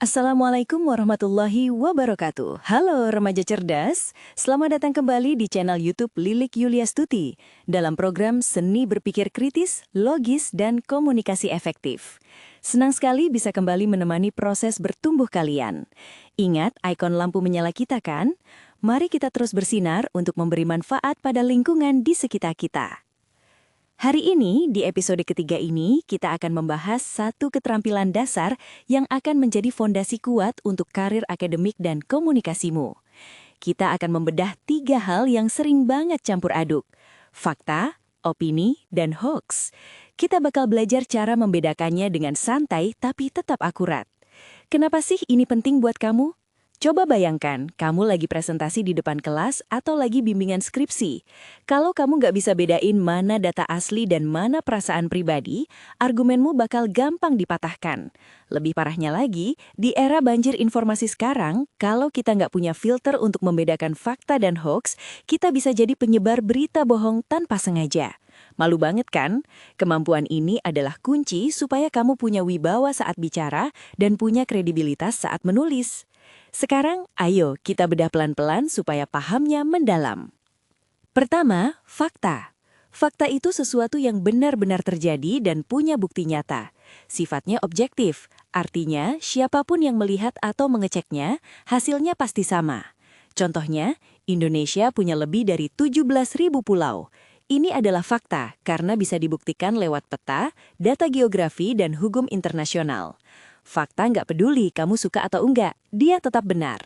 Assalamualaikum warahmatullahi wabarakatuh. Halo remaja cerdas, selamat datang kembali di channel YouTube Lilik Yuliastuti dalam program Seni Berpikir Kritis, Logis, dan Komunikasi Efektif. Senang sekali bisa kembali menemani proses bertumbuh kalian. Ingat ikon lampu menyala kita kan? Mari kita terus bersinar untuk memberi manfaat pada lingkungan di sekitar kita. Hari ini, di episode ketiga ini, kita akan membahas satu keterampilan dasar yang akan menjadi fondasi kuat untuk karir akademik dan komunikasimu. Kita akan membedah 3 hal yang sering banget campur aduk: fakta, opini, dan hoax. Kita bakal belajar cara membedakannya dengan santai tapi tetap akurat. Kenapa sih ini penting buat kamu? Coba bayangkan, kamu lagi presentasi di depan kelas atau lagi bimbingan skripsi. Kalau kamu nggak bisa bedain mana data asli dan mana perasaan pribadi, argumenmu bakal gampang dipatahkan. Lebih parahnya lagi, di era banjir informasi sekarang, kalau kita nggak punya filter untuk membedakan fakta dan hoax, kita bisa jadi penyebar berita bohong tanpa sengaja. Malu banget kan? Kemampuan ini adalah kunci supaya kamu punya wibawa saat bicara dan punya kredibilitas saat menulis. Sekarang, ayo kita bedah pelan-pelan supaya pahamnya mendalam. Pertama, fakta. Fakta itu sesuatu yang benar-benar terjadi dan punya bukti nyata. Sifatnya objektif, artinya siapapun yang melihat atau mengeceknya, hasilnya pasti sama. Contohnya, Indonesia punya lebih dari 17.000 pulau. Ini adalah fakta karena bisa dibuktikan lewat peta, data geografi, dan hukum internasional. Fakta nggak peduli kamu suka atau enggak, dia tetap benar.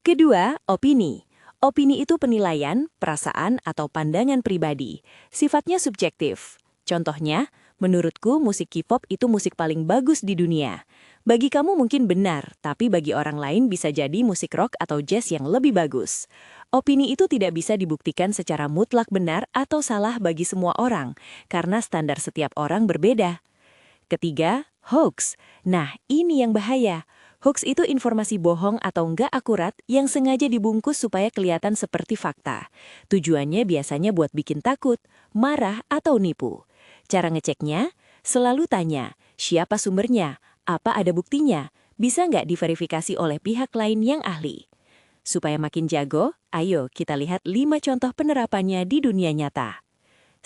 Kedua, opini. Opini itu penilaian, perasaan, atau pandangan pribadi. Sifatnya subjektif. Contohnya, menurutku musik K-pop itu musik paling bagus di dunia. Bagi kamu mungkin benar, tapi bagi orang lain bisa jadi musik rock atau jazz yang lebih bagus. Opini itu tidak bisa dibuktikan secara mutlak benar atau salah bagi semua orang, karena standar setiap orang berbeda. Ketiga, hoax. Nah, ini yang bahaya. Hoax itu informasi bohong atau nggak akurat yang sengaja dibungkus supaya kelihatan seperti fakta. Tujuannya biasanya buat bikin takut, marah, atau nipu. Cara ngeceknya? Selalu tanya, siapa sumbernya? Apa ada buktinya? Bisa nggak diverifikasi oleh pihak lain yang ahli? Supaya makin jago, ayo kita lihat 5 contoh penerapannya di dunia nyata.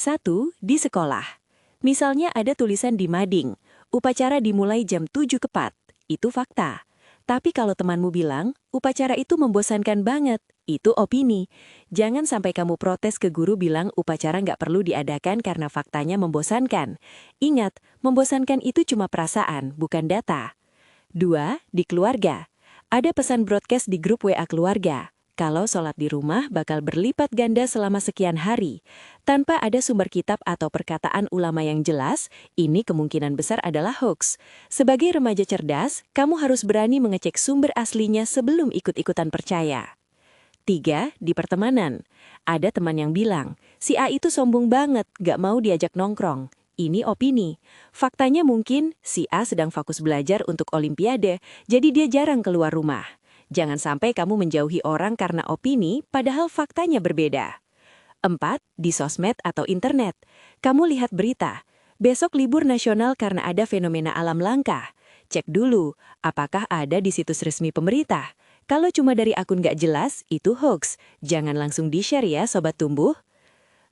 1. Di sekolah. Misalnya ada tulisan di mading, upacara dimulai jam 7:04, itu fakta. Tapi kalau temanmu bilang, upacara itu membosankan banget, itu opini. Jangan sampai kamu protes ke guru bilang upacara nggak perlu diadakan karena faktanya membosankan. Ingat, membosankan itu cuma perasaan, bukan data. 2. Di keluarga. Ada pesan broadcast di grup WA keluarga. Kalau sholat di rumah bakal berlipat ganda selama sekian hari. Tanpa ada sumber kitab atau perkataan ulama yang jelas, ini kemungkinan besar adalah hoax. Sebagai remaja cerdas, kamu harus berani mengecek sumber aslinya sebelum ikut-ikutan percaya. 3. Di pertemanan. Ada teman yang bilang, si A itu sombong banget, gak mau diajak nongkrong. Ini opini. Faktanya mungkin si A sedang fokus belajar untuk olimpiade, jadi dia jarang keluar rumah. Jangan sampai kamu menjauhi orang karena opini, padahal faktanya berbeda. 4. Di sosmed atau internet. Kamu lihat berita, besok libur nasional karena ada fenomena alam langka. Cek dulu, apakah ada di situs resmi pemerintah. Kalau cuma dari akun gak jelas, itu hoax. Jangan langsung di-share ya, Sobat Tumbuh.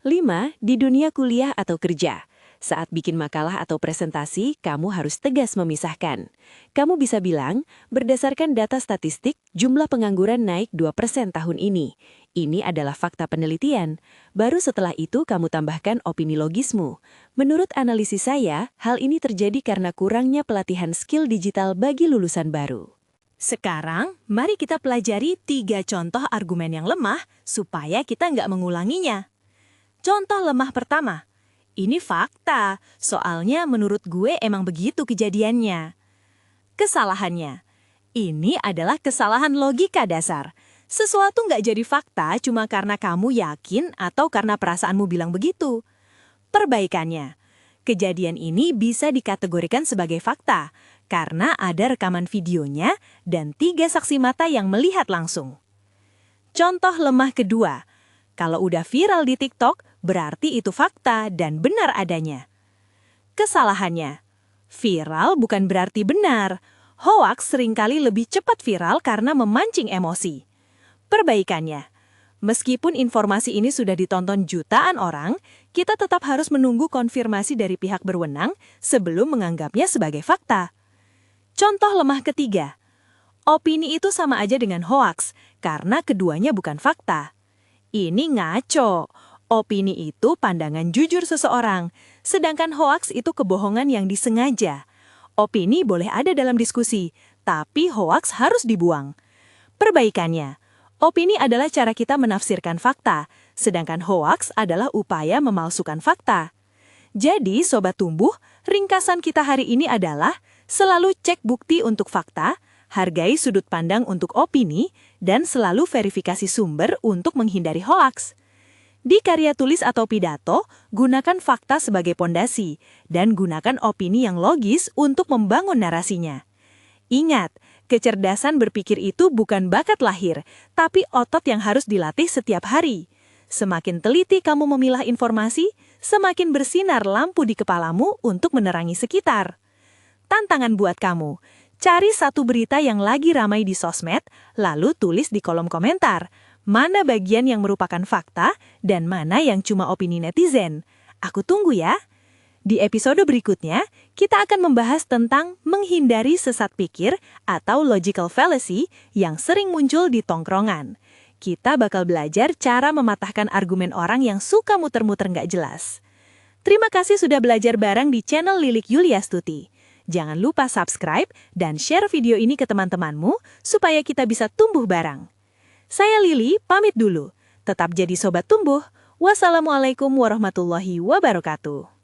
5. Di dunia kuliah atau kerja. Saat bikin makalah atau presentasi, kamu harus tegas memisahkan. Kamu bisa bilang, berdasarkan data statistik, jumlah pengangguran naik 2% tahun ini. Ini adalah fakta penelitian. Baru setelah itu kamu tambahkan opini logismu. Menurut analisis saya, hal ini terjadi karena kurangnya pelatihan skill digital bagi lulusan baru. Sekarang, mari kita pelajari 3 contoh argumen yang lemah supaya kita nggak mengulanginya. Contoh lemah pertama. Ini fakta, soalnya menurut gue emang begitu kejadiannya. Kesalahannya. Ini adalah kesalahan logika dasar. Sesuatu nggak jadi fakta cuma karena kamu yakin atau karena perasaanmu bilang begitu. Perbaikannya. Kejadian ini bisa dikategorikan sebagai fakta, karena ada rekaman videonya dan 3 saksi mata yang melihat langsung. Contoh lemah kedua. Kalau udah viral di TikTok, berarti itu fakta dan benar adanya. Kesalahannya. Viral bukan berarti benar. Hoaks seringkali lebih cepat viral karena memancing emosi. Perbaikannya, meskipun informasi ini sudah ditonton jutaan orang, kita tetap harus menunggu konfirmasi dari pihak berwenang sebelum menganggapnya sebagai fakta. Contoh lemah ketiga, opini itu sama aja dengan hoaks karena keduanya bukan fakta. Ini ngaco. Opini itu pandangan jujur seseorang, sedangkan hoaks itu kebohongan yang disengaja. Opini boleh ada dalam diskusi, tapi hoaks harus dibuang. Perbaikannya, opini adalah cara kita menafsirkan fakta, sedangkan hoaks adalah upaya memalsukan fakta. Jadi, Sobat Tumbuh, ringkasan kita hari ini adalah selalu cek bukti untuk fakta, hargai sudut pandang untuk opini, dan selalu verifikasi sumber untuk menghindari hoaks. Di karya tulis atau pidato, gunakan fakta sebagai pondasi, dan gunakan opini yang logis untuk membangun narasinya. Ingat, kecerdasan berpikir itu bukan bakat lahir, tapi otot yang harus dilatih setiap hari. Semakin teliti kamu memilah informasi, semakin bersinar lampu di kepalamu untuk menerangi sekitar. Tantangan buat kamu, cari satu berita yang lagi ramai di sosmed, lalu tulis di kolom komentar. Mana bagian yang merupakan fakta dan mana yang cuma opini netizen. Aku tunggu ya. Di episode berikutnya, kita akan membahas tentang menghindari sesat pikir atau logical fallacy yang sering muncul di tongkrongan. Kita bakal belajar cara mematahkan argumen orang yang suka muter-muter nggak jelas. Terima kasih sudah belajar bareng di channel Lilik Yuliastuti. Jangan lupa subscribe dan share video ini ke teman-temanmu supaya kita bisa tumbuh bareng. Saya Lili, pamit dulu. Tetap jadi Sobat Tumbuh. Wassalamualaikum warahmatullahi wabarakatuh.